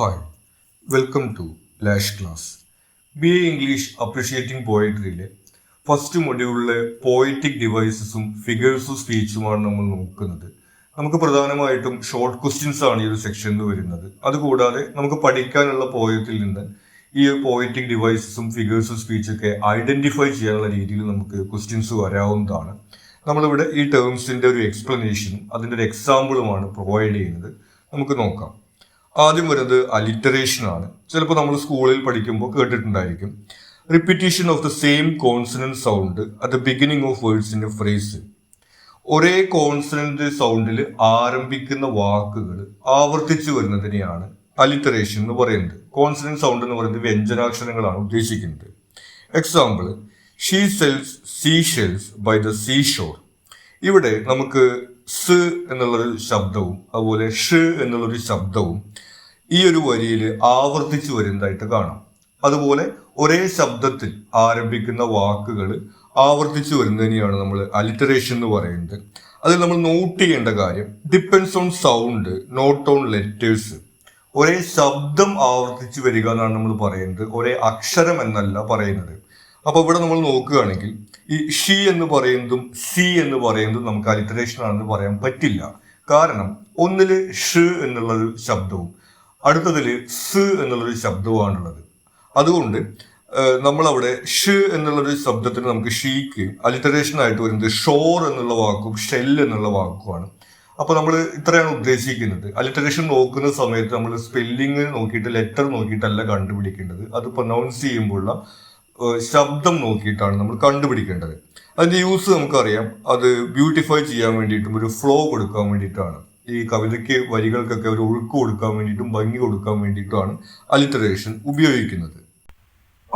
Hi, welcome to Lash Class. B A English appreciating പോയട്രിയിലെ first മൊഡ്യൂളിലെ poetic ഡിവൈസസും ഫിഗേഴ്സും സ്പീച്ചുമാണ് നമ്മൾ നോക്കുന്നത്. നമുക്ക് പ്രധാനമായിട്ടും ഷോർട്ട് ക്വസ്റ്റ്യൻസ് ആണ് ഈ ഒരു സെക്ഷനിൽ വരുന്നത്. അതുകൂടാതെ നമുക്ക് പഠിക്കാനുള്ള പോയത്തിൽ നിന്ന് ഈ പോയറ്റിക് ഡിവൈസസും ഫിഗേഴ്സും സ്പീച്ചൊക്കെ ഐഡന്റിഫൈ ചെയ്യാനുള്ള രീതിയിൽ നമുക്ക് ക്വസ്റ്റ്യൻസ് വരാവുന്നതാണ്. നമ്മളിവിടെ ഈ ടേംസിന്റെ ഒരു എക്സ്പ്ലനേഷനും അതിൻ്റെ ഒരു എക്സാമ്പിളുമാണ് പ്രൊവൈഡ് ചെയ്യുന്നത്. നമുക്ക് നോക്കാം. ആദ്യം വരുന്നത് അലിറ്ററേഷൻ ആണ്. ചിലപ്പോൾ നമ്മൾ സ്കൂളിൽ പഠിക്കുമ്പോൾ കേട്ടിട്ടുണ്ടായിരിക്കും, repetition of the same consonant sound at the beginning of words in a phrase. ഒരേ കോൺസണന്റ് സൗണ്ടിൽ ആരംഭിക്കുന്ന വാക്കുകൾ ആവർത്തിച്ചു വരുന്നതിനെയാണ് അലിറ്ററേഷൻ എന്ന് പറയുന്നത്. കോൺസണന്റ് സൗണ്ട് എന്ന് പറയുന്നത് വ്യഞ്ജനാക്ഷരങ്ങളാണ് ഉദ്ദേശിക്കുന്നത്. Example, she sells sea shells by the sea shore. ഇവിടെ നമുക്ക് സ് എന്നുള്ളൊരു ശബ്ദവും അതുപോലെ ഷ് എന്നുള്ളൊരു ശബ്ദവും ഈ ഒരു വരിയിൽ ആവർത്തിച്ചു വരുന്നതായിട്ട് കാണാം. അതുപോലെ ഒരേ ശബ്ദത്തിൽ ആരംഭിക്കുന്ന വാക്കുകൾ ആവർത്തിച്ചു വരുന്നതിനെയാണ് നമ്മൾ അലിറ്ററേഷൻ എന്ന് പറയുന്നത്. അതിൽ നമ്മൾ നോട്ട് ചെയ്യേണ്ട കാര്യം, depends on sound not on letters. ഒരേ ശബ്ദം ആവർത്തിച്ചു വരിക എന്നാണ് നമ്മൾ പറയുന്നത്, ഒരേ അക്ഷരം എന്നല്ല പറയുന്നത്. അപ്പോൾ ഇവിടെ നമ്മൾ നോക്കുകയാണെങ്കിൽ ഈ ഷി എന്ന് പറയുന്നതും സി എന്ന് പറയുന്നതും നമുക്ക് അലിറ്ററേഷൻ ആണെന്ന് പറയാൻ പറ്റില്ല. കാരണം ഒന്നില് ഷ് എന്നുള്ളൊരു ശബ്ദവും അടുത്തതില് സ് എന്നുള്ളൊരു ശബ്ദവുമാണുള്ളത്. അതുകൊണ്ട് നമ്മളവിടെ ഷ് എന്നുള്ളൊരു ശബ്ദത്തിന് നമുക്ക് ഷീക്ക് അലിറ്ററേഷൻ ആയിട്ട് വരുന്നത് ഷോർ എന്നുള്ള വാക്കും ഷെൽ എന്നുള്ള വാക്കുമാണ്. അപ്പോൾ നമ്മൾ ഇത്രയാണ് ഉദ്ദേശിക്കുന്നത്. അലിറ്ററേഷൻ നോക്കുന്ന സമയത്ത് നമ്മൾ സ്പെല്ലിങ് നോക്കിയിട്ട് ലെറ്റർ നോക്കിയിട്ടല്ല കണ്ടുപിടിക്കേണ്ടത്, അത് പ്രൊനൗൺസ് ചെയ്യുമ്പോഴുള്ള ശബ്ദം നോക്കിയിട്ടാണ് നമ്മൾ കണ്ടുപിടിക്കേണ്ടത്. അതിന്റെ യൂസ് നമുക്കറിയാം, അത് ബ്യൂട്ടിഫൈ ചെയ്യാൻ വേണ്ടിയിട്ടും ഒരു ഫ്ലോ കൊടുക്കാൻ വേണ്ടിയിട്ടാണ്. ഈ കവിതയ്ക്ക് വരികൾക്കൊക്കെ ഒരു ഒഴുക്ക് കൊടുക്കാൻ വേണ്ടിയിട്ടും ഭംഗി കൊടുക്കാൻ വേണ്ടിയിട്ടുമാണ് അലിറ്ററേഷൻ ഉപയോഗിക്കുന്നത്.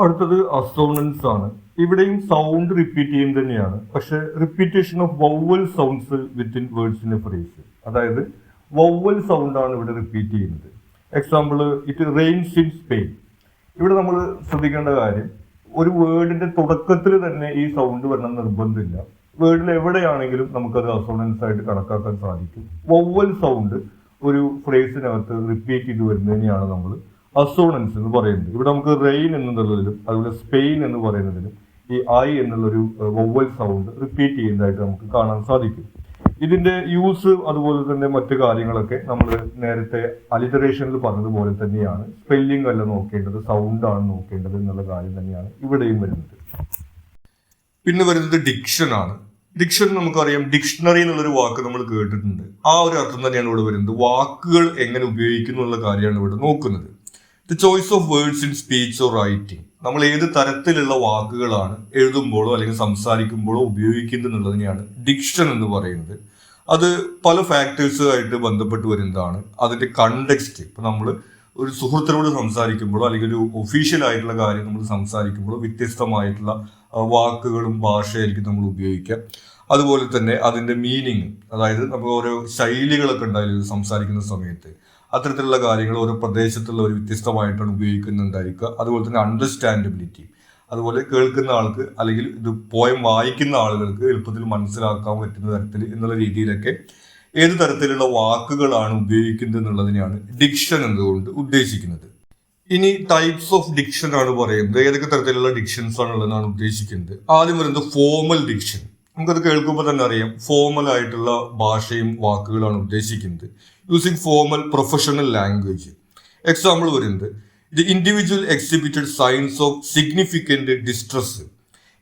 അടുത്തത് അസോണൻസ് ആണ്. ഇവിടെയും സൗണ്ട് റിപ്പീറ്റ് ചെയ്യുന്നത് തന്നെയാണ്, പക്ഷെ repetition of vowel sounds within words in a phrase. അതായത് വൗവൽ സൗണ്ട് ആണ് ഇവിടെ റിപ്പീറ്റ് ചെയ്യുന്നത്. Example, it rains in Spain. ഇവിടെ നമ്മൾ ശ്രദ്ധിക്കേണ്ട കാര്യം, ഒരു വേർഡിന്റെ തുടക്കത്തിൽ തന്നെ ഈ സൗണ്ട് വരണം നിർബന്ധമില്ല. വേർഡിൽ എവിടെയാണെങ്കിലും നമുക്കത് അസോണൻസ് ആയിട്ട് കണക്കാക്കാൻ സാധിക്കും. വൗവൽ സൗണ്ട് ഒരു ഫ്രേസിനകത്ത് റിപ്പീറ്റ് ചെയ്ത് വരുന്നതിനെയാണ് നമ്മൾ അസോണൻസ് എന്ന് പറയുന്നത്. ഇവിടെ നമുക്ക് റെയിൻ എന്നുള്ളതിലും അതുപോലെ സ്പെയിൻ എന്ന് പറയുന്നതിലും ഈ ഐ എന്നുള്ളൊരു വൗവൽ സൗണ്ട് റിപ്പീറ്റ് ചെയ്യുന്നതായിട്ട് നമുക്ക് കാണാൻ സാധിക്കും. ഇതിന്റെ യൂസ് അതുപോലെ തന്നെ മറ്റു കാര്യങ്ങളൊക്കെ നമ്മൾ നേരത്തെ അലിറ്ററേഷനിൽ പറഞ്ഞതുപോലെ തന്നെയാണ്. സ്പെല്ലിംഗ് അല്ല നോക്കേണ്ടത്, സൗണ്ട് ആണ് നോക്കേണ്ടത് എന്നുള്ള കാര്യം തന്നെയാണ് ഇവിടെയും വരുന്നത്. പിന്നെ വരുന്നത് ഡിക്ഷൻ ആണ്. ഡിക്ഷൻ നമുക്കറിയാം, ഡിക്ഷണറി എന്നുള്ളൊരു വാക്ക് നമ്മൾ കേട്ടിട്ടുണ്ട്. ആ ഒരു അർത്ഥം തന്നെയാണ് ഇവിടെ വരുന്നത്. വാക്കുകൾ എങ്ങനെ ഉപയോഗിക്കുന്നു എന്നുള്ള കാര്യമാണ് ഇവിടെ നോക്കുന്നത്. The choice of words in speech or writing. നമ്മൾ ഏത് തരത്തിലുള്ള വാക്കുകളാണ് എഴുതുമ്പോഴോ അല്ലെങ്കിൽ സംസാരിക്കുമ്പോഴോ ഉപയോഗിക്കുന്നത് എന്നുള്ളതിനെയാണ് ഡിക്ഷൻ എന്ന് പറയുന്നത്. അത് പല ഫാക്ടേഴ്സുമായിട്ട് ബന്ധപ്പെട്ട് വരുന്നതാണ്. അതിന്റെ കണ്ടെക്സ്റ്റ്, ഇപ്പൊ നമ്മൾ ഒരു സുഹൃത്തിനോട് സംസാരിക്കുമ്പോഴോ അല്ലെങ്കിൽ ഒരു ഒഫീഷ്യൽ ആയിട്ടുള്ള കാര്യം നമ്മൾ സംസാരിക്കുമ്പോഴോ വ്യത്യസ്തമായിട്ടുള്ള വാക്കുകളും ഭാഷയായിരിക്കും നമ്മൾ ഉപയോഗിക്കുക. അതുപോലെ തന്നെ അതിന്റെ മീനിങ്, അതായത് നമുക്ക് ഓരോ ശൈലികളൊക്കെ ഉണ്ടായാലും സംസാരിക്കുന്ന സമയത്ത് അത്തരത്തിലുള്ള കാര്യങ്ങൾ ഓരോ പ്രദേശത്തുള്ള ഒരു വ്യത്യസ്തമായിട്ടാണ് ഉപയോഗിക്കുന്നുണ്ടായിരിക്കുക. അതുപോലെ തന്നെ അണ്ടർസ്റ്റാൻഡബിലിറ്റി, അതുപോലെ കേൾക്കുന്ന ആൾക്ക് അല്ലെങ്കിൽ ഇത് പോയം വായിക്കുന്ന ആളുകൾക്ക് എളുപ്പത്തിൽ മനസ്സിലാക്കാൻ പറ്റുന്ന തരത്തിൽ എന്നുള്ള രീതിയിലൊക്കെ ഏത് തരത്തിലുള്ള വാക്കുകളാണ് ഉപയോഗിക്കുന്നത് എന്നുള്ളതിനെയാണ് ഡിക്ഷൻ എന്നതുകൊണ്ട് ഉദ്ദേശിക്കുന്നത്. ഇനി ടൈപ്സ് ഓഫ് ഡിക്ഷൻ ആണ് പറയുന്നത്. ഏതൊക്കെ തരത്തിലുള്ള ഡിക്ഷൻസ് ആണുള്ളതെന്നാണ് ഉദ്ദേശിക്കുന്നത്. ആദ്യം വരുന്നത് ഫോർമൽ ഡിക്ഷൻ. നമുക്കത് കേൾക്കുമ്പോൾ തന്നെ അറിയാം, ഫോർമൽ ആയിട്ടുള്ള ഭാഷയും വാക്കുകളാണ് ഉദ്ദേശിക്കുന്നത്. Using formal professional language. Example വരുന്നത്, the individual exhibited signs of significant distress.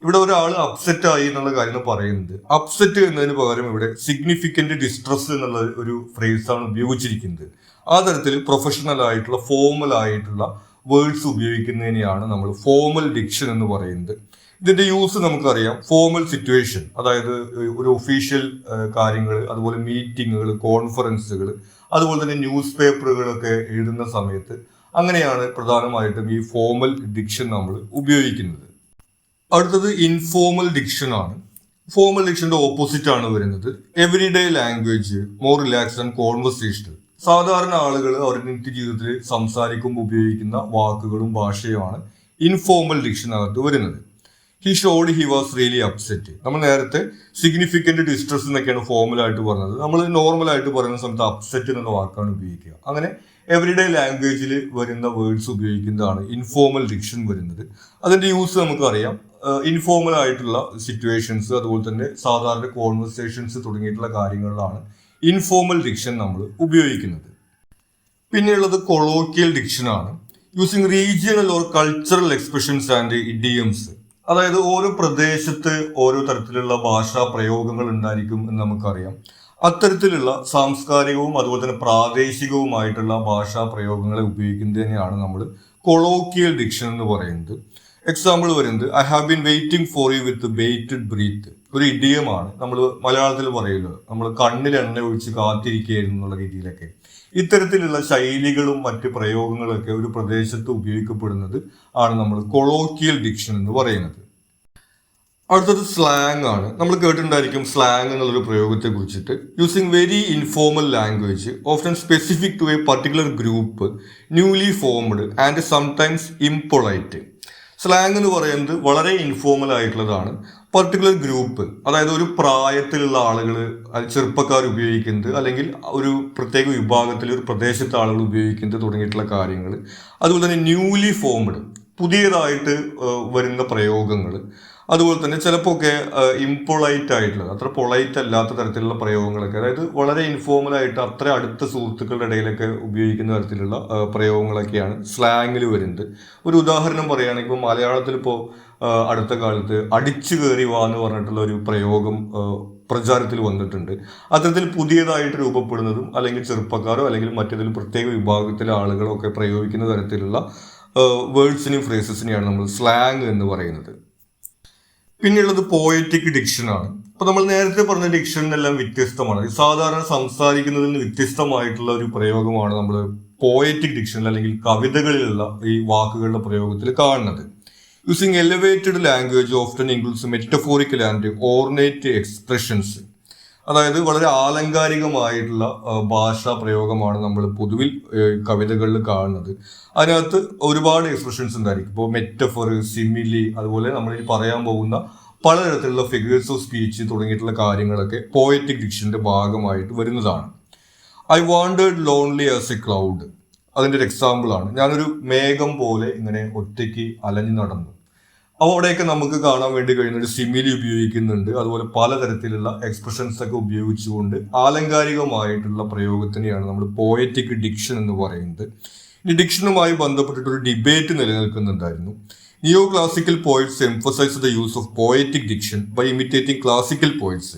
ഇവിടെ ഒരാൾ അപ്സെറ്റ് ആയി എന്നുള്ള കാര്യമാണ് പറയുന്നത്. അപ്സെറ്റ് എന്നതിന് പകരം ഇവിടെ സിഗ്നിഫിക്കന്റ് ഡിസ്ട്രസ് എന്നുള്ള ഒരു ഫ്രേസാണ് ഉപയോഗിച്ചിരിക്കുന്നത്. ആ തരത്തിൽ പ്രൊഫഷണൽ ആയിട്ടുള്ള ഫോർമൽ ആയിട്ടുള്ള വേർഡ്സ് ഉപയോഗിക്കുന്നതിനെയാണ് നമ്മൾ ഫോർമൽ ഡിക്ഷൻ എന്ന് പറയുന്നത്. ഇതിന്റെ യൂസ് നമുക്കറിയാം, ഫോർമൽ സിറ്റുവേഷൻ, അതായത് ഒരു ഒഫീഷ്യൽ കാര്യങ്ങൾ, അതുപോലെ മീറ്റിങ്ങുകൾ, കോൺഫറൻസുകൾ, അതുപോലെ തന്നെ ന്യൂസ് പേപ്പറുകളൊക്കെ എഴുതുന്ന സമയത്ത് അങ്ങനെയാണ് പ്രധാനമായിട്ടും ഈ ഫോർമൽ ഡിക്ഷൻ നമ്മൾ ഉപയോഗിക്കുന്നത്. അടുത്തത് ഇൻഫോർമൽ ഡിക്ഷൻ ആണ്. ഫോർമൽ ഡിക്ഷന്റെ ഓപ്പോസിറ്റ് ആണ് വരുന്നത് everyday language, more relaxed and conversational. സാധാരണ ആളുകൾ അവരുടെ നിത്യജീവിതത്തിൽ സംസാരിക്കുമ്പോൾ ഉപയോഗിക്കുന്ന വാക്കുകളും ഭാഷയുമാണ് ഇൻഫോർമൽ ഡിക്ഷനകത്ത് വരുന്നത്. He showed he was really upset. നമ്മൾ നേരത്തെ സിഗ്നിഫിക്കന്റ് ഡിസ്ട്രസ് എന്നൊക്കെയാണ് ഫോർമലായിട്ട് പറഞ്ഞത്. നമ്മൾ നോർമലായിട്ട് പറയുന്ന സമയത്ത് അപ്സെറ്റ് എന്നുള്ള വാക്കാണ് ഉപയോഗിക്കുക. അങ്ങനെ എവറിഡേ ലാംഗ്വേജിൽ വരുന്ന വേർഡ്സ് ഉപയോഗിക്കുന്നതാണ് ഇൻഫോർമൽ ഡിക്ഷൻ വരുന്നത്. അതിന്റെ യൂസ് നമുക്കറിയാം. ഇൻഫോർമൽ ആയിട്ടുള്ള സിറ്റുവേഷൻസ്, അതുപോലെ തന്നെ സാധാരണ കോൺവെർസേഷൻസ് തുടങ്ങിയിട്ടുള്ള കാര്യങ്ങളിലാണ് ഇൻഫോർമൽ ഡിക്ഷൻ നമ്മൾ ഉപയോഗിക്കുന്നത്. പിന്നെയുള്ളത് കൊളോക്കിയൽ ഡിക്ഷൻ ആണ്. Using regional or cultural expressions and idioms. അതായത് ഓരോ പ്രദേശത്ത് ഓരോ തരത്തിലുള്ള ഭാഷാ പ്രയോഗങ്ങൾ ഉണ്ടായിരിക്കും എന്ന് നമുക്കറിയാം. അത്തരത്തിലുള്ള സാംസ്കാരികവും അതുപോലെ തന്നെ പ്രാദേശികവുമായിട്ടുള്ള ഭാഷാ പ്രയോഗങ്ങളെ ഉപയോഗിക്കുന്നതിനെയാണ് നമ്മൾ കൊളോക്കിയൽ ഡിക്ഷൻ എന്ന് പറയുന്നത്. എക്സാമ്പിൾ വരുന്നത് I have been waiting for you with bated breath. ഒരു ഇഡിയമാണ്. നമ്മൾ മലയാളത്തിൽ പറയുന്നത് നമ്മൾ കണ്ണിൽ എണ്ണ ഒഴിച്ച് കാത്തിരിക്കുകയായിരുന്നു എന്നുള്ള രീതിയിലൊക്കെ. ഇത്തരത്തിലുള്ള ശൈലികളും മറ്റ് പ്രയോഗങ്ങളൊക്കെ ഒരു പ്രദേശത്ത് ഉപയോഗിക്കപ്പെടുന്നത് ആണ് നമ്മൾ കൊളോക്കിയൽ ഡിക്ഷൻ എന്ന് പറയുന്നത്. അടുത്തത് സ്ലാങ് ആണ്. നമ്മൾ കേട്ടിട്ടുണ്ടായിരിക്കും സ്ലാങ് എന്നുള്ളൊരു പ്രയോഗത്തെ കുറിച്ചിട്ട്. Using very informal language often specific to a particular group, newly formed and sometimes impolite. Slang എന്ന് പറയുന്നത് വളരെ ഇൻഫോർമൽ ആയിട്ടുള്ളതാണ്. പർട്ടിക്കുലർ ഗ്രൂപ്പ്, അതായത് ഒരു പ്രായത്തിലുള്ള ആളുകൾ, ചെറുപ്പക്കാർ ഉപയോഗിക്കുന്നത്, അല്ലെങ്കിൽ ഒരു പ്രത്യേക വിഭാഗത്തിൽ ഒരു പ്രദേശത്തെ ആളുകൾ ഉപയോഗിക്കുന്നത് തുടങ്ങിയിട്ടുള്ള കാര്യങ്ങൾ. അതുപോലെ തന്നെ ന്യൂലി ഫോംഡ്, പുതിയതായിട്ട് വരുന്ന പ്രയോഗങ്ങൾ. അതുപോലെ തന്നെ ചിലപ്പോൾ ഒക്കെ ഇംപൊളൈറ്റ് ആയിട്ടുള്ളത്, അത്ര പൊളൈറ്റ് അല്ലാത്ത തരത്തിലുള്ള പ്രയോഗങ്ങളൊക്കെ, അതായത് വളരെ ഇൻഫോർമൽ ആയിട്ട് അത്ര അടുത്ത സുഹൃത്തുക്കളുടെ ഇടയിലൊക്കെ ഉപയോഗിക്കുന്ന തരത്തിലുള്ള പ്രയോഗങ്ങളൊക്കെയാണ് സ്ലാങ്ങിൽ വരുന്നത്. ഒരു ഉദാഹരണം പറയുകയാണെങ്കിൽ ഇപ്പോൾ മലയാളത്തിൽ ഇപ്പോൾ അടുത്ത കാലത്ത് അടിച്ചു കയറി വാ എന്ന് പറഞ്ഞിട്ടുള്ള ഒരു പ്രയോഗം പ്രചാരത്തിൽ വന്നിട്ടുണ്ട്. അത്തരത്തിൽ പുതിയതായിട്ട് രൂപപ്പെടുന്നതും അല്ലെങ്കിൽ ചെറുപ്പക്കാരോ അല്ലെങ്കിൽ മറ്റേതെങ്കിലും പ്രത്യേക വിഭാഗത്തിലെ ആളുകളോ ഒക്കെ പ്രയോഗിക്കുന്ന തരത്തിലുള്ള വേർഡ്സിനെയും ഫ്രേസസിനെയാണ് നമ്മൾ സ്ലാങ് എന്ന് പറയുന്നത്. പിന്നെയുള്ളത് പോയറ്റിക് ഡിക്ഷൻ ആണ്. അപ്പൊ നമ്മൾ നേരത്തെ പറഞ്ഞ ഡിക്ഷനെല്ലാം വ്യത്യസ്തമാണ്. സാധാരണ സംസാരിക്കുന്നതിൽ നിന്ന് വ്യത്യസ്തമായിട്ടുള്ള ഒരു പ്രയോഗമാണ് നമ്മൾ പോയറ്റിക് ഡിക്ഷനിൽ അല്ലെങ്കിൽ കവിതകളിലുള്ള ഈ വാക്കുകളുടെ പ്രയോഗത്തിൽ കാണുന്നത്. Using elevated language often includes metaphorical and ornate expressions. അതായത് വളരെ ആലങ്കാരികമായിട്ടുള്ള ഭാഷാ പ്രയോഗമാണ് നമ്മൾ പൊതുവിൽ കവിതകളിൽ കാണുന്നത്. അതിനകത്ത് ഒരുപാട് എക്സ്പ്രഷൻസ് ഉണ്ടായിരിക്കും. ഇപ്പോൾ മെറ്റഫർ, സിമിലി, അതുപോലെ നമ്മൾ ഈ പറയാൻ പോകുന്ന പലതരത്തിലുള്ള ഫിഗേഴ്സ് ഓഫ് സ്പീച്ച് തുടങ്ങിയിട്ടുള്ള കാര്യങ്ങളൊക്കെ പോയറ്റിക് ഡിക്ഷന്റെ ഭാഗമായിട്ട് വരുന്നതാണ്. I wanted lonely as A cloud അതിൻ്റെ ഒരു എക്സാമ്പിൾ ആണ്. ഞാനൊരു മേഘം പോലെ ഇങ്ങനെ ഒറ്റയ്ക്ക് അലഞ്ഞു നടന്നു. അപ്പോൾ അവിടെയൊക്കെ നമുക്ക് കാണാൻ വേണ്ടി കഴിയുന്ന ഒരു സിമിലി ഉപയോഗിക്കുന്നുണ്ട്. അതുപോലെ പലതരത്തിലുള്ള എക്സ്പ്രഷൻസ് ഒക്കെ ഉപയോഗിച്ചുകൊണ്ട് ആലങ്കാരികമായിട്ടുള്ള പ്രയോഗത്തിനെയാണ് നമ്മൾ പോയറ്റിക് ഡിക്ഷൻ എന്ന് പറയുന്നത്. ഈ ഡിക്ഷനുമായി ബന്ധപ്പെട്ടിട്ടൊരു ഡിബേറ്റ് നിലനിൽക്കുന്നുണ്ടായിരുന്നു. Neo classical poets emphasise the use of poetic diction by imitating classical poets.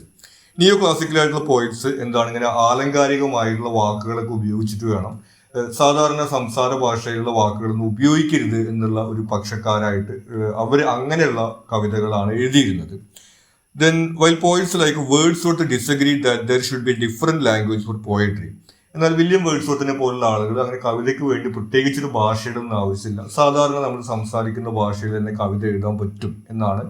Neo ക്ലാസിക്കലായിട്ടുള്ള പോയിറ്റ്സ് എന്താണ്, ഇങ്ങനെ ആലങ്കാരികമായിട്ടുള്ള വാക്കുകളൊക്കെ ഉപയോഗിച്ചിട്ട് വേണം സാധാരണ സംസാര ഭാഷയിലുള്ള വാക്കുകളൊന്നും ഉപയോഗിക്കരുത് എന്നുള്ള ഒരു പക്ഷക്കാരായിട്ട് അവർ അങ്ങനെയുള്ള കവിതകളാണ് എഴുതിയിരുന്നത്. Then while poets like Wordsworth disagree that there should be different language for poetry. എന്നാൽ വില്യം വേർഡ്സ്വർത്തിനെ പോലുള്ള ആളുകൾ അങ്ങനെ കവിതയ്ക്ക് വേണ്ടി പ്രത്യേകിച്ചൊരു ഭാഷയുടെ ഒന്നും ആവശ്യമില്ല, സാധാരണ നമ്മൾ സംസാരിക്കുന്ന ഭാഷയിൽ തന്നെ കവിത എഴുതാൻ പറ്റും എന്നാണ്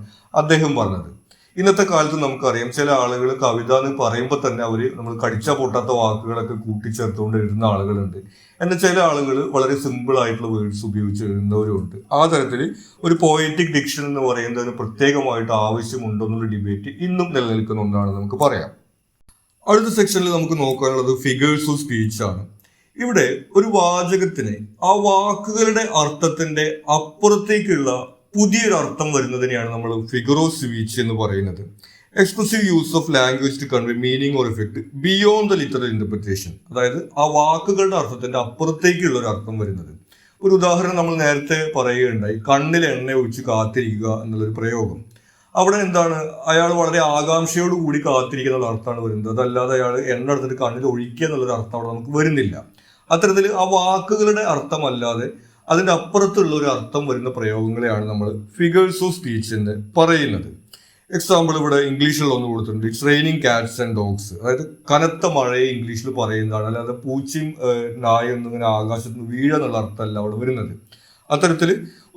അദ്ദേഹം പറഞ്ഞത്. ഇന്നത്തെ കാലത്ത് നമുക്കറിയാം ചില ആളുകൾ കവിത എന്ന് പറയുമ്പോൾ തന്നെ അവർ നമ്മൾ കടിച്ച പൊട്ടാത്ത വാക്കുകളൊക്കെ കൂട്ടിച്ചേർത്തുകൊണ്ട് എഴുതുന്ന ആളുകളുണ്ട്. എന്നാൽ ചില ആളുകൾ വളരെ സിമ്പിൾ ആയിട്ടുള്ള വേർഡ്സ് ഉപയോഗിച്ച് എഴുതുന്നവരുണ്ട്. ആ തരത്തിൽ ഒരു പോയറ്റിക് ഡിക്ഷൻ എന്ന് പറയുന്നതിന് പ്രത്യേകമായിട്ട് ആവശ്യമുണ്ടോ എന്നുള്ള ഡിബേറ്റ് ഇന്നും നിലനിൽക്കുന്ന ഒന്നാണ് നമുക്ക് പറയാം. അടുത്ത സെക്ഷനിൽ നമുക്ക് നോക്കാനുള്ളത് ഫിഗേഴ്സ് ഓഫ് സ്പീച്ച് ആണ്. ഇവിടെ ഒരു വാചകത്തിന് ആ വാക്കുകളുടെ അർത്ഥത്തിന്റെ അപ്പുറത്തേക്കുള്ള പുതിയൊരു അർത്ഥം വരുന്നതിനെയാണ് നമ്മൾ ഫിഗർ ഓഫ് സ്പീച്ച് എന്ന് പറയുന്നത്. Expressive use of language to convey meaning or effect beyond the literal interpretation. അതായത് ആ വാക്കുകളുടെ അർത്ഥത്തിന്റെ അപ്പുറത്തേക്കുള്ള ഒരു അർത്ഥം വരുന്നത്. ഒരു ഉദാഹരണം നമ്മൾ നേരത്തെ പറയുകയുണ്ടായി, കണ്ണിൽ എണ്ണ ഒഴിച്ച് കാത്തിരിക്കുക എന്നുള്ളൊരു പ്രയോഗം. അവിടെ എന്താണ്, അയാൾ വളരെ ആകാംക്ഷയോട് കൂടി കാത്തിരിക്കുന്ന അർത്ഥമാണ് വരുന്നത്. അതല്ലാതെ അയാൾ എണ്ണ എടുത്തിട്ട് കണ്ണിൽ ഒഴിക്കുക എന്നുള്ളൊരു അർത്ഥം അവിടെ നമുക്ക് വരുന്നില്ല. അത്തരത്തിൽ ആ വാക്കുകളുടെ അർത്ഥമല്ലാതെ അതിന്റെ അപ്പുറത്തുള്ള ഒരു അർത്ഥം വരുന്ന പ്രയോഗങ്ങളെയാണ് നമ്മൾ ഫിഗേഴ്സ് ഓഫ് സ്പീച്ച് എന്ന് പറയുന്നത്. എക്സാമ്പിൾ ഇവിടെ ഇംഗ്ലീഷിൽ ഒന്ന് കൊടുത്തിട്ടുണ്ട്, it's raining cats and dogs. അതായത് കനത്ത മഴയെ ഇംഗ്ലീഷിൽ പറയുന്നതാണ്, അല്ലാതെ പൂച്ചയും നായൊന്നും ഇങ്ങനെ ആകാശത്ത് നിന്ന് വീഴുക എന്നുള്ള അർത്ഥമല്ല അവിടെ വരുന്നത്. അത്തരത്തിൽ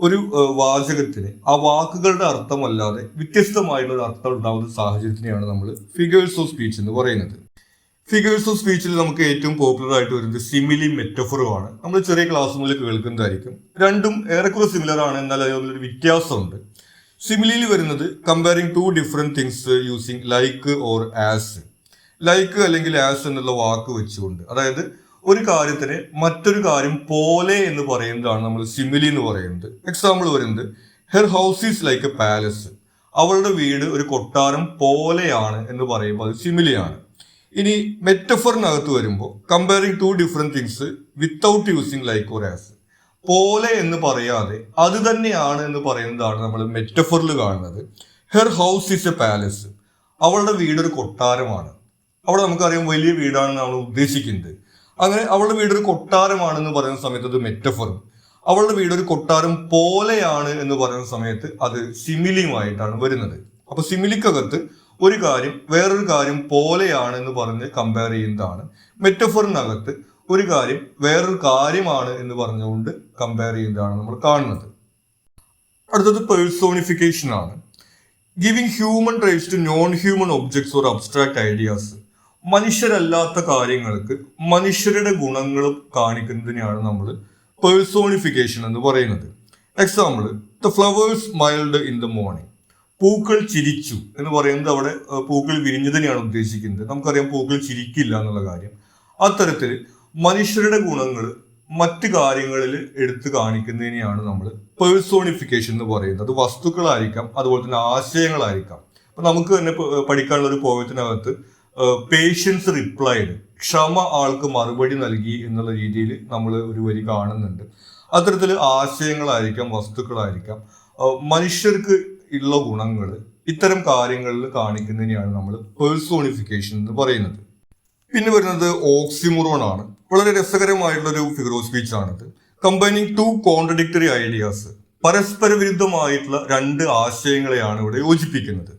ഒരു വാചകത്തിന് ആ വാക്കുകളുടെ അർത്ഥമല്ലാതെ വ്യത്യസ്തമായിട്ടുള്ള ഒരു അർത്ഥം ഉണ്ടാകുന്ന സാഹചര്യത്തിനെയാണ് നമ്മൾ ഫിഗേഴ്സ് ഓഫ് സ്പീച്ച് എന്ന് പറയുന്നത്. ഫിഗേഴ്സ് ഓഫ് സ്പീച്ചിൽ നമുക്ക് ഏറ്റവും പോപ്പുലർ ആയിട്ട് വരുന്നത് സിമിലി മെറ്റഫറും ആണ്. നമ്മൾ ചെറിയ ക്ലാസ് മുതൽ കേൾക്കുന്നതായിരിക്കും. രണ്ടും ഏറെക്കുറെ സിമിലർ ആണ്, എന്നാൽ അതിലൊരു വ്യത്യാസമുണ്ട്. സിമിലിയിൽ വരുന്നത് comparing two different things using like or as. Like അല്ലെങ്കിൽ ആസ് എന്നുള്ള വാക്ക് വെച്ചുകൊണ്ട്, അതായത് ഒരു കാര്യത്തിന് മറ്റൊരു കാര്യം പോലെ എന്ന് പറയുന്നതാണ് നമ്മൾ സിമിലി എന്ന് പറയുന്നത്. എക്സാമ്പിൾ വരുന്നത് her house is like A palace. അവളുടെ വീട് ഒരു കൊട്ടാരം പോലെയാണ് എന്ന് പറയുമ്പോൾ അത് സിമിലിയാണ്. ഇനി മെറ്റഫറിനകത്ത് വരുമ്പോൾ comparing two different things without using like or as, പോലെ എന്ന് പറയാതെ അത് തന്നെയാണ് എന്ന് പറയുന്നതാണ് നമ്മൾ മെറ്റഫറിൽ കാണുന്നത്. Her house is A palace. അവളുടെ വീട് ഒരു കൊട്ടാരമാണ്. അവിടെ നമുക്കറിയാം വലിയ വീടാണെന്ന് നമ്മൾ ഉദ്ദേശിക്കുന്നത്. അങ്ങനെ അവളുടെ വീട് ഒരു കൊട്ടാരമാണെന്ന് പറയുന്ന സമയത്ത് അത് മെറ്റഫറും, അവളുടെ വീട് ഒരു കൊട്ടാരം പോലെയാണ് എന്ന് പറയുന്ന സമയത്ത് അത് സിമിലിയുമായിട്ടാണ് വരുന്നത്. അപ്പൊ സിമിലിക്കകത്ത് ഒരു കാര്യം വേറൊരു കാര്യം പോലെയാണ് എന്ന് പറഞ്ഞ് കമ്പയർ ചെയ്യുന്നതാണ്. മെറ്റഫറിനകത്ത് ഒരു കാര്യം വേറൊരു കാര്യമാണ് എന്ന് പറഞ്ഞുകൊണ്ട് കമ്പയർ ചെയ്യുന്നതാണ് നമ്മൾ കാണുന്നത്. അടുത്തത് പേഴ്സോണിഫിക്കേഷൻ ആണ്. Giving human traits to non human objects or abstract ideas. മനുഷ്യരല്ലാത്ത കാര്യങ്ങൾക്ക് മനുഷ്യരുടെ ഗുണങ്ങൾ കാണിക്കുന്നതിനെയാണ് നമ്മൾ പേഴ്സോണിഫിക്കേഷൻ എന്ന് പറയുന്നത്. Example, the flowers smiled in the morning. പൂക്കൾ ചിരിച്ചു എന്ന് പറയുന്നത് അവിടെ പൂക്കൾ വിരിഞ്ഞതിനെയാണ് ഉദ്ദേശിക്കുന്നത്. നമുക്കറിയാം പൂക്കൾ ചിരിക്കില്ല എന്നുള്ള കാര്യം. അത്തരത്തിൽ മനുഷ്യരുടെ ഗുണങ്ങൾ മറ്റു കാര്യങ്ങളിൽ എടുത്തു കാണിക്കുന്നതിനെയാണ് നമ്മൾ പേഴ്സോണിഫിക്കേഷൻ എന്ന് പറയുന്നത്. അത് വസ്തുക്കളായിരിക്കാം, അതുപോലെ തന്നെ ആശയങ്ങളായിരിക്കാം. അപ്പൊ നമുക്ക് തന്നെ പഠിക്കാനുള്ള ഒരു പോയത്തിനകത്ത് പേഷ്യൻസ് റിപ്ലൈഡ്, ക്ഷമ ആൾക്ക് മറുപടി നൽകി എന്നുള്ള രീതിയിൽ നമ്മൾ ഒരു വരി കാണുന്നുണ്ട്. അത്തരത്തിൽ ആശയങ്ങളായിരിക്കാം, വസ്തുക്കളായിരിക്കാം, മനുഷ്യർക്ക് ഉള്ള ഗുണങ്ങൾ ഇത്തരം കാര്യങ്ങളിൽ കാണിക്കുന്നതിനെയാണ് നമ്മൾ പേഴ്സോണിഫിക്കേഷൻ എന്ന് പറയുന്നത്. പിന്നെ വരുന്നത് ഓക്സിമോറോൺ ആണ്. വളരെ രസകരമായിട്ടുള്ള ഒരു ഫിഗർ ഓഫ് സ്പീച്ച് ആണിത്. Combining two contradictory ideas. പരസ്പര വിരുദ്ധമായിട്ടുള്ള രണ്ട് ആശയങ്ങളെയാണ് ഇവിടെ യോജിപ്പിക്കുന്നത്.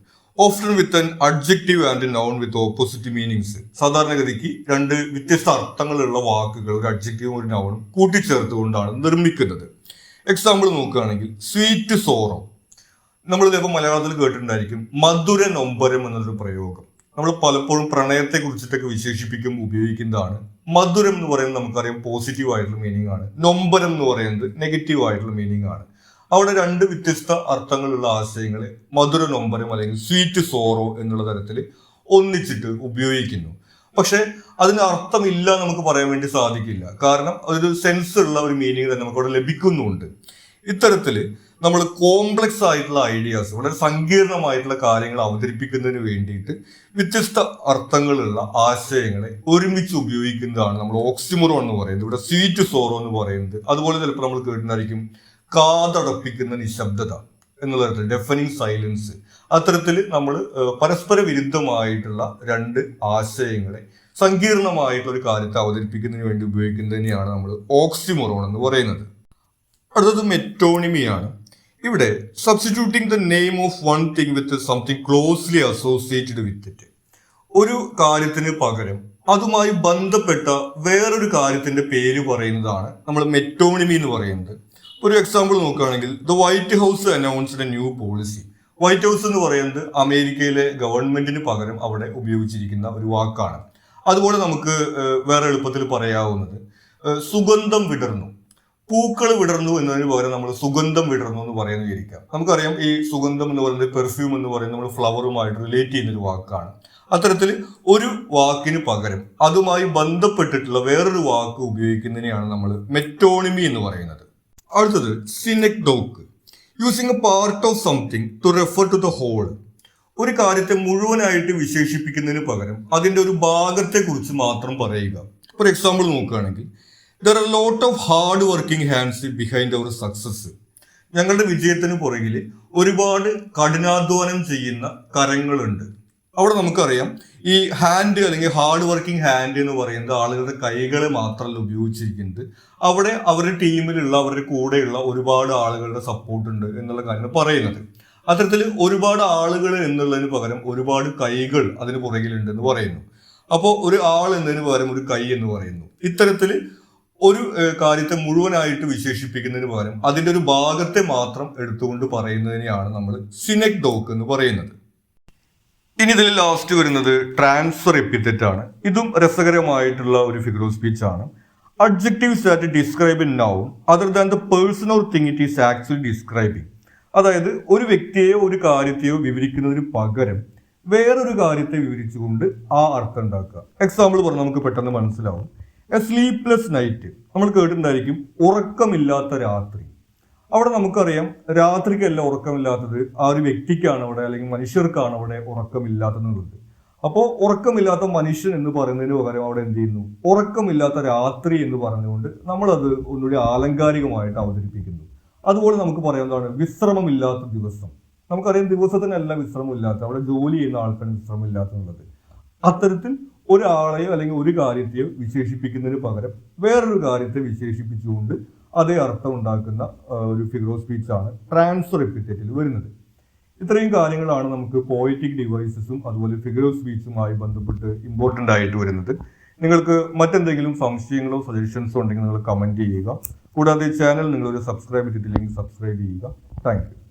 Often with an adjective and noun with opposite meanings. സാധാരണഗതിക്ക് രണ്ട് വ്യത്യസ്ത അർത്ഥങ്ങളുള്ള വാക്കുകൾ, ഒരു അഡ്ജക്റ്റീവും ഒരു നൗണും കൂട്ടിച്ചേർത്തുകൊണ്ടാണ് നിർമ്മിക്കുന്നത്. എക്സാമ്പിൾ നോക്കുകയാണെങ്കിൽ സ്വീറ്റ് സോറോ. നമ്മൾ ചിലപ്പോൾ മലയാളത്തിൽ കേട്ടിട്ടുണ്ടായിരിക്കും മധുര നൊമ്പരം എന്നൊരു പ്രയോഗം. നമ്മൾ പലപ്പോഴും പ്രണയത്തെ കുറിച്ചിട്ടൊക്കെ വിശേഷിപ്പിക്കുമ്പോൾ ഉപയോഗിക്കുന്നതാണ്. മധുരം എന്ന് പറയുന്നത് നമുക്കറിയാം പോസിറ്റീവ് ആയിട്ടുള്ള മീനിങ് ആണ്. നൊമ്പരം എന്ന് പറയുന്നത് നെഗറ്റീവ് ആയിട്ടുള്ള മീനിങ് ആണ്. അവിടെ രണ്ട് വ്യത്യസ്ത അർത്ഥങ്ങളുള്ള ആശയങ്ങളെ മധുര നൊമ്പരം അല്ലെങ്കിൽ സ്വീറ്റ് സോറോ എന്നുള്ള തരത്തിൽ ഒന്നിച്ചിട്ട് ഉപയോഗിക്കുന്നു. പക്ഷെ അതിന് അർത്ഥമില്ല നമുക്ക് പറയാൻ വേണ്ടി സാധിക്കില്ല. കാരണം അതൊരു സെൻസ് ഉള്ള ഒരു മീനിങ് തന്നെ നമുക്ക് അവിടെ ലഭിക്കുന്നുണ്ട്. ഇത്തരത്തിൽ നമ്മൾ കോംപ്ലക്സ് ആയിട്ടുള്ള ഐഡിയാസ്, വളരെ സങ്കീർണമായിട്ടുള്ള കാര്യങ്ങൾ അവതരിപ്പിക്കുന്നതിന് വേണ്ടിയിട്ട് വ്യത്യസ്ത അർത്ഥങ്ങളുള്ള ആശയങ്ങളെ ഒരുമിച്ച് ഉപയോഗിക്കുന്നതാണ് നമ്മൾ ഓക്സിമോറോൺ എന്ന് പറയുന്നത്. ഇവിടെ സ്വീറ്റ് സോറോ എന്ന് പറയുന്നത്. അതുപോലെ ചിലപ്പോൾ നമ്മൾ കേട്ടിട്ടുണ്ടായിരിക്കും കാതടപ്പിക്കുന്ന നിശബ്ദത എന്നുള്ള തരത്തിൽ ഡെഫനിങ് സൈലൻസ്. അത്തരത്തിൽ നമ്മൾ പരസ്പര വിരുദ്ധമായിട്ടുള്ള രണ്ട് ആശയങ്ങളെ സങ്കീർണമായിട്ടുള്ള ഒരു കാര്യത്തെ അവതരിപ്പിക്കുന്നതിന് വേണ്ടി ഉപയോഗിക്കുന്നതിനെയാണ് നമ്മൾ ഓക്സിമോറോൺ എന്ന് പറയുന്നത്. അടുത്തത് മെറ്റോണിമിയാണ്. ഇവിടെ substituting the name of one thing with something closely associated with it. ഒരു കാര്യത്തിന് പകരം അതുമായി ബന്ധപ്പെട്ട വേറൊരു കാര്യത്തിന്റെ പേര് പറയുന്നതാണ് നമ്മൾ മെറ്റോണിമി എന്ന് പറയുന്നത്. ഒരു എക്സാമ്പിൾ നോക്കുകയാണെങ്കിൽ the white house announced A new policy. White house എന്ന് പറയുന്നത് അമേരിക്കയിലെ ഗവൺമെന്റിന് പകരം അവിടെ ഉപയോഗിച്ചിരിക്കുന്ന ഒരു വാക്കാണ്. അതുപോലെ നമുക്ക് വേറെ എളുപ്പത്തിൽ പറയാവുന്നത് സുഗന്ധം വിടർന്നു. പൂക്കൾ വിടർന്നു എന്നതിന് പകരം നമ്മൾ സുഗന്ധം വിടർന്നു എന്ന് പറയുന്നത് വിചാരിക്കാം. നമുക്കറിയാം ഈ സുഗന്ധം എന്ന് പറയുന്നത് പെർഫ്യൂം എന്ന് പറയുന്നത് നമ്മൾ ഫ്ലവറുമായിട്ട് റിലേറ്റ് ചെയ്യുന്ന ഒരു വാക്കാണ്. അത്തരത്തിൽ ഒരു വാക്കിന് പകരം അതുമായി ബന്ധപ്പെട്ടിട്ടുള്ള വേറൊരു വാക്ക് ഉപയോഗിക്കുന്നതിനെയാണ് നമ്മൾ മെറ്റോണിമി എന്ന് പറയുന്നത്. അടുത്തത് synecdoche. Using a part of something to refer to the whole. ഒരു കാര്യത്തെ മുഴുവനായിട്ട് വിശേഷിപ്പിക്കുന്നതിന് പകരം അതിന്റെ ഒരു ഭാഗത്തെ കുറിച്ച് മാത്രം പറയുക. ഫോർ എക്സാമ്പിൾ നോക്കുകയാണെങ്കിൽ there are a lot of hard working hands behind our success. ഞങ്ങളുടെ വിജയത്തിന് പുറകിൽ ഒരുപാട് കഠിനാധ്വാനം ചെയ്യുന്ന കരങ്ങളുണ്ട്. അവിടെ നമുക്കറിയാം ഈ ഹാൻഡ് അല്ലെങ്കിൽ ഹാർഡ് വർക്കിംഗ് ഹാൻഡ് എന്ന് പറയുന്നത് ആളുകളുടെ കൈകളെ മാത്രമല്ല ഉപയോഗിച്ചിരിക്കുന്നത്. അവിടെ അവരുടെ ടീമിലുള്ള അവരുടെ കൂടെയുള്ള ഒരുപാട് ആളുകളുടെ സപ്പോർട്ട് ഉണ്ട് എന്നുള്ള കാര്യം പറയുന്നത്. അത്തരത്തിൽ ഒരുപാട് ആളുകൾ എന്നുള്ളതിന് പകരം ഒരുപാട് കൈകൾ അതിന് പുറകിലുണ്ട് എന്ന് പറയുന്നു. അപ്പോൾ ഒരു ആൾ എന്നതിന് പകരം ഒരു കൈ എന്ന് പറയുന്നു. ഇത്തരത്തിൽ ഒരു കാര്യത്തെ മുഴുവനായിട്ട് വിശേഷിപ്പിക്കുന്നതിന് പകരം അതിന്റെ ഒരു ഭാഗത്തെ മാത്രം എടുത്തുകൊണ്ട് പറയുന്നതിനെയാണ് നമ്മൾ സിനെക്ഡോക്ക് എന്ന് പറയുന്നത്. ഇനി ഇതിൽ ലാസ്റ്റ് വരുന്നത് ട്രാൻസ്ഫർ എപ്പിത്തറ്റ് ആണ്. ഇതും രസകരമായിട്ടുള്ള ഒരു ഫിഗർ ഓഫ് സ്പീച്ച് ആണ്. Adjectives that describe A noun other than the person or thing it is actually describing. അതായത് ഒരു വ്യക്തിയെയോ ഒരു കാര്യത്തെയോ വിവരിക്കുന്നതിന് പകരം വേറൊരു കാര്യത്തെ വിവരിച്ചുകൊണ്ട് ആ അർത്ഥം ഉണ്ടാക്കുക. എക്സാമ്പിൾ പറഞ്ഞാൽ നമുക്ക് പെട്ടെന്ന് മനസ്സിലാവും. എ സ്ലീപ്ലെസ് നൈറ്റ് നമ്മൾ കേട്ടിട്ടുണ്ടായിരിക്കും, ഉറക്കമില്ലാത്ത രാത്രി. അവിടെ നമുക്കറിയാം രാത്രിക്കല്ല ഉറക്കമില്ലാത്തത്, ആ ഒരു വ്യക്തിക്കാണ് അവിടെ, അല്ലെങ്കിൽ മനുഷ്യർക്കാണ് അവിടെ ഉറക്കമില്ലാത്തതുള്ളത്. അപ്പോൾ ഉറക്കമില്ലാത്ത മനുഷ്യൻ എന്ന് പറയുന്നതിന് പകരം അവിടെ എന്ത് ചെയ്യുന്നു, ഉറക്കമില്ലാത്ത രാത്രി എന്ന് പറഞ്ഞുകൊണ്ട് നമ്മളത് ഒന്നുകൂടി ആലങ്കാരികമായിട്ട് അവതരിപ്പിക്കുന്നു. അതുപോലെ നമുക്ക് പറയാവുന്നതാണ് വിശ്രമമില്ലാത്ത ദിവസം. നമുക്കറിയാം ദിവസത്തിനല്ല വിശ്രമമില്ലാത്ത, അവിടെ ജോലി ചെയ്യുന്ന ആൾക്കാണ് വിശ്രമമില്ലാത്തത്. അത്തരത്തിൽ ഒരാളെയോ അല്ലെങ്കിൽ ഒരു കാര്യത്തെയോ വിശേഷിപ്പിക്കുന്നതിന് പകരം വേറൊരു കാര്യത്തെ വിശേഷിപ്പിച്ചുകൊണ്ട് അതേ അർത്ഥം ഉണ്ടാക്കുന്ന ഒരു ഫിഗർ ഓഫ് സ്പീച്ച് ആണ് ട്രാൻസ്ഫർ എപ്പിത്തറ്റിൽ വരുന്നത്. ഇത്രയും കാര്യങ്ങളാണ് നമുക്ക് പോയറ്റിക് ഡിവൈസസും അതുപോലെ ഫിഗർ ഓഫ് സ്പീച്ചുമായി ബന്ധപ്പെട്ട് ഇമ്പോർട്ടൻ്റ് ആയിട്ട് വരുന്നത്. നിങ്ങൾക്ക് മറ്റെന്തെങ്കിലും സംശയങ്ങളോ സജഷൻസോ ഉണ്ടെങ്കിൽ നിങ്ങൾ കമൻറ്റ് ചെയ്യുക. കൂടാതെ ചാനൽ നിങ്ങളൊരു സബ്സ്ക്രൈബ് ചെയ്തിട്ടില്ലെങ്കിൽ സബ്സ്ക്രൈബ് ചെയ്യുക. Thank you.